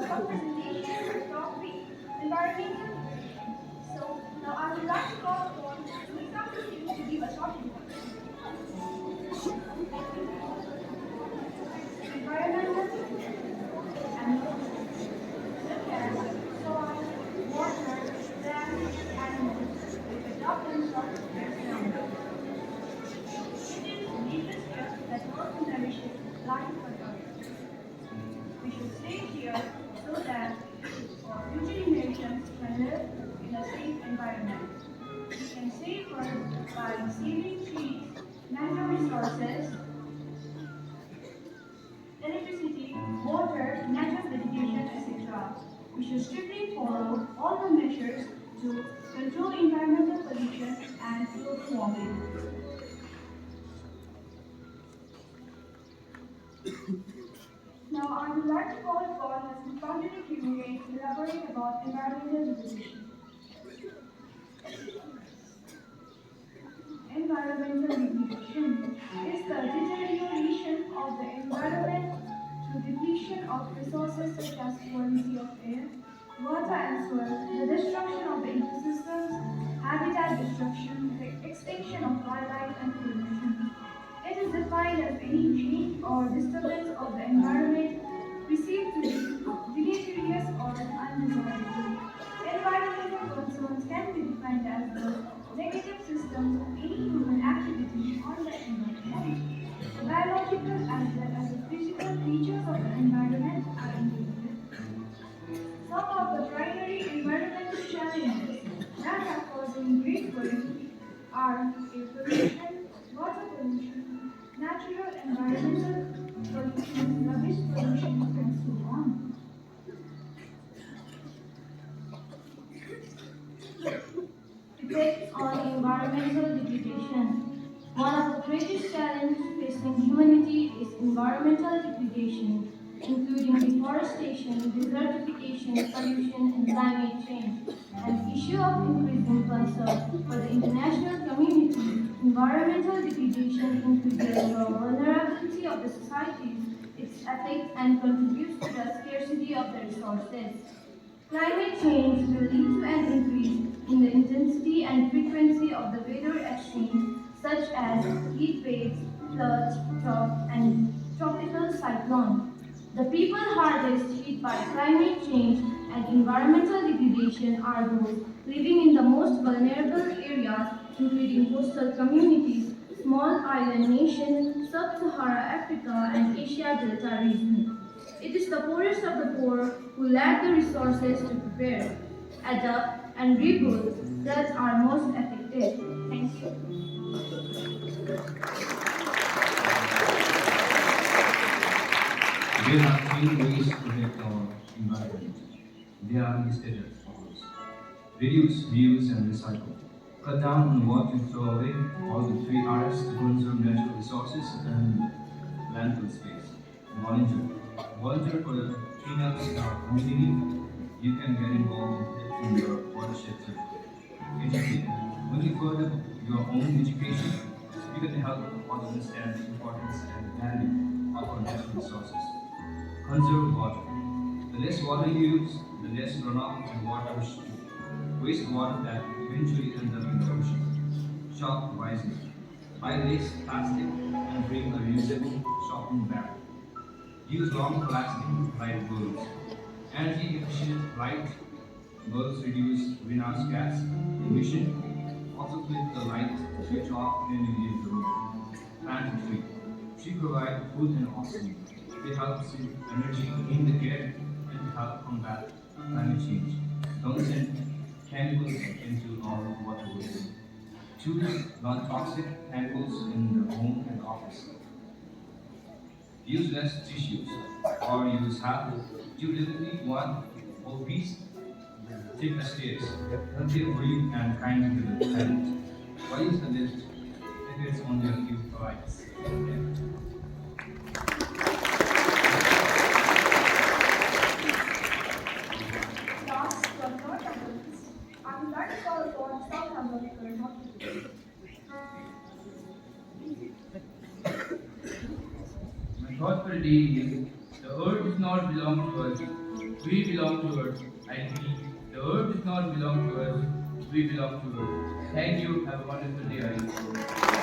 short presentation from the environmental. So now I would like to call upon Sunita to give a short introduction. Environmental animals such as soil, water, plants, animals adopt and short their surroundings. It is needless here that Earth nourishes life for us. We should stay here so that our future generations can live in a safe environment. We can save Earth by saving trees, natural resources, electricity, water, natural vegetation, etc. We should strictly follow all the measures to control environmental pollution and global warming. Now, I would like to call upon Ms. Pankaj Kiruye to elaborate about environmental degradation. Environmental degradation is the deterioration of the environment through depletion of resources such as quality of air, water and soil, the destruction of the ecosystems, habitat destruction, the extinction of wildlife and pollution. It is defined as any change or disturbance of the environment perceived to be deleterious or undesirable. Environmental concerns can be defined as the negative systems of any human activity on the environment. The biological as well as the physical features of the environment are included. Some of the primary environmental challenges that are causing great worry are air pollution, water pollution, natural environmental pollution, rubbish pollution, and so on. Effects on environmental degradation. One of the greatest challenges facing humanity is environmental degradation, including deforestation, desertification, pollution, and climate change. An issue of increasing concern for the international community, environmental degradation increases the vulnerability of the societies, its effects, and contributes to the scarcity of the resources. Climate change will lead to an increase in the intensity and frequency of the weather extremes such as heat waves, floods, drought, and tropical cyclones. The people hardest hit by climate change and environmental degradation are those living in the most vulnerable areas, including coastal communities, small island nations, sub-Saharan Africa, and Asia Delta region. It is the poorest of the poor who lack the resources to prepare, adapt, and rebuild that are most affected. Thank you. There are three ways to protect our environment. They are listed as follows: reduce, reuse, and recycle. Cut down on what you throw away, all the three R's to conserve natural resources and landfill space. Volunteer. Volunteer for the cleanups in our community. You can get involved in your watershed circle. Educate. When you further your own education, you can help others understand the importance and value of our natural resources. Conserve water. The less water you use, the less runoff and wastewater that eventually ends up in the ocean. Shop wisely. Buy less plastic and bring a reusable shopping bag. Use long-lasting light bulbs. Energy efficient light bulbs reduce greenhouse gas emission. Also flip the light switch off when you leave the room. Plant a tree. Trees provide food and oxygen. They help save energy in the air and help combat climate change. Don't send chemicals into our waterways. Choose non-toxic chemicals in the home and office. Use less tissues or use half. You definitely one whole piece. Take the stairs. Healthier for you and kind to the planet. Why use the lift if it's only a few flights? Last but not least, I would like to call upon South America not to do. My thought for the day is the earth does not belong to us, We belong to Earth. I repeat, the Earth does not belong to us. We belong to Earth. Thank you. Have a wonderful day, Ayush.